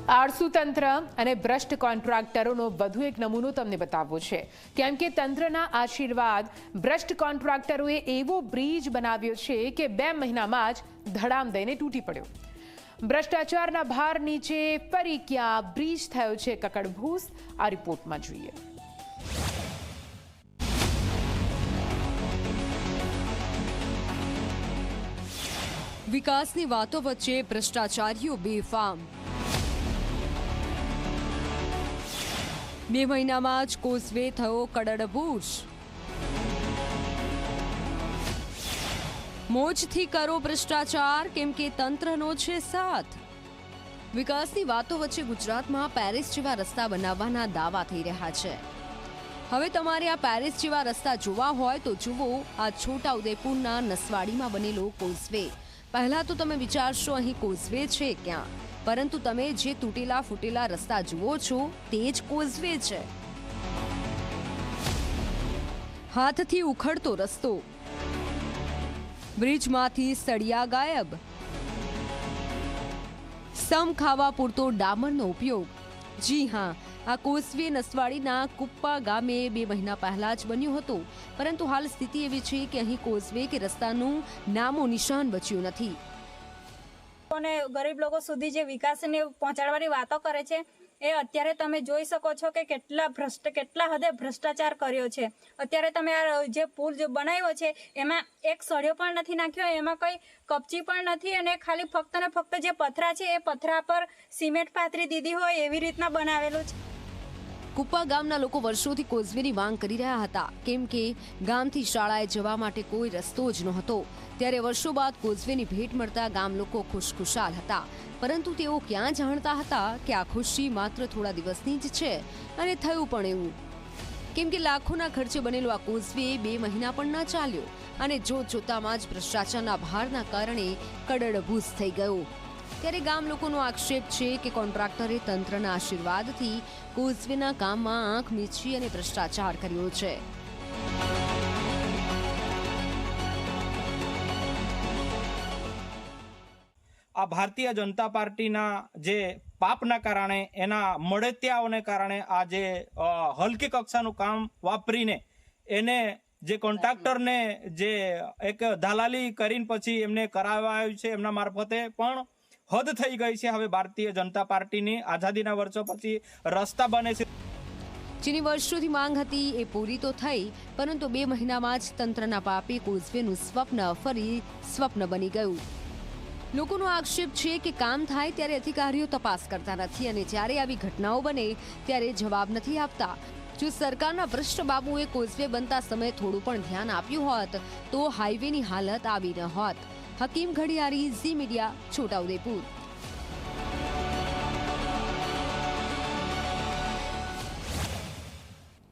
આળસુ તંત્ર અને ભ્રષ્ટ કોન્ટ્રાક્ટરોનો વધુ એક નમૂનો તમને બતાવવો છે, કેમ કે તંત્રના આશીર્વાદ ભ્રષ્ટ કોન્ટ્રાક્ટરોએ એવો બ્રિજ બનાવ્યો છે કે 2 મહિનામાં જ ધડામ દઈને તૂટી પડ્યો। ભ્રષ્ટાચારના ભાર નીચે ફરી ક્યાં બ્રિજ થયો છે કકડભૂસ, આ રિપોર્ટમાં જોઈએ। વિકાસની વાતો વચ્ચે ભ્રષ્ટાચારીઓ બેફામ। 2 મહિનામાં જ કોઝવે થયો કડડભૂસ। મોજથી કરો ભ્રષ્ટાચાર, કેમ કે તંત્રનો છે સાથ। વિકાસની વાતો વચ્ચે ગુજરાતમાં પેરિસ જેવા રસ્તા બનાવવાના દાવા થઈ રહ્યા છે। હવે તમારે આ પેરિસ જેવા રસ્તા જોવા હોય તો જુઓ આ છોટાઉદેપુરના નસવાડીમાં બનેલો કોઝવે। પહેલા તો તમે વિચારશો અહીં કોઝવે છે ક્યાં, પરંતુ તમે જે તૂટેલા ફૂટેલા રસ્તા જુઓ છો તે જ કોઝવે છે। હાથથી ઉખડતો રસ્તો, બ્રિજમાંથી સળિયા ગાયબ, સમ ખાવા પૂરતો ડામરનો ઉપયોગ। જી હા, આ કોઝવે નસવાડીના કુપ્પા ગામે 2 મહિના પહેલા જ બન્યો હતો, પરંતુ હાલ સ્થિતિ એવી છે કે અહીં કોઝવે કે રસ્તાનું નામો નિશાન બચ્યું નથી। અને ગરીબ લોકો સુધી જે વિકાસને પહોંચાડવાની વાતો કરે છે એ અત્યારે તમે જોઈ શકો છો કે કેટલા હદે ભ્રષ્ટાચાર કર્યો છે। અત્યારે તમે આ જે પુલ જે બનાવ્યો છે એમાં એક સળિયો પણ નથી નાખ્યો, એમાં કઈ કપચી પણ નથી, અને ખાલી ફક્ત ને ફક્ત જે પથરા છે એ પથરા પર સિમેન્ટ પાથરી દીધી હોય એવી રીતના બનાવેલું છે। કુપ્પા ગામના લોકો વર્ષોથી કોઝવેની માંગ કરી રહ્યા હતા, કેમ કે ગામથી શાળાએ જવા માટે કોઈ રસ્તો જ નહોતો। ત્યારે વર્ષો બાદ કોઝવેની ભેટ મળતા ગામ લોકો ખુશખુશાલ હતા, પરંતુ તેઓ ક્યાં જાણતા હતા કે આ ખુશી માત્ર થોડા દિવસની જ છે, અને થયું પણ એવું, કેમ કે લાખોના ખર્ચે બનેલો આ કોઝવે 2 મહિના પણ ન ચાલ્યો, અને જોતામાં જ ભ્રષ્ટાચારના ભારના કારણે કડડભૂસ થઈ ગયો। ત્યારે ગામ લોકોનો આક્ષેપ છે કે કોન્ટ્રાક્ટરે તંત્રના આશીર્વાદથી કોઝવેના કામમાં આંખ મીચી અને ભ્રષ્ટાચાર કર્યો છે। આ ભારતીય જનતા પાર્ટીના જે પાપના કારણે, એના મળતિયાઓને કારણે આ જે હલકી કક્ષાનું કામ વાપરીને એને જે કોન્ટ્રાક્ટરને જે એક દલાલી કરીને પછી એમને કરાવાયું છે, એમના મારફતે પણ હદ થઈ ગઈ છે। હવે ભારતીય જનતા પાર્ટીની આઝાદીના વર્ષો પછી રસ્તા બને છે, જેની વર્ષોથી માંગ હતી એ પૂરી તો થઈ, પરંતુ 2 મહિનામાં જ તંત્રના પાપે કોઝવેનું સ્વપ્ન ફરી સ્વપ્ન બની ગયું। લોકોનો આક્ષેપ છે કે કામ થાય ત્યારે અધિકારીઓ તપાસ કરતા નથી, અને જ્યારે આવી ઘટનાઓ બને ત્યારે જવાબ નથી આપતા। જો સરકારના ભ્રષ્ટ બાબુએ કોઝવે બનતા સમયે થોડું પણ ધ્યાન આપ્યું હોત તો હાઈવેની હાલત આવી ન હોત। હકીમ ઘડિયાળી, ઝી મીડિયા, છોટાઉદેપુર।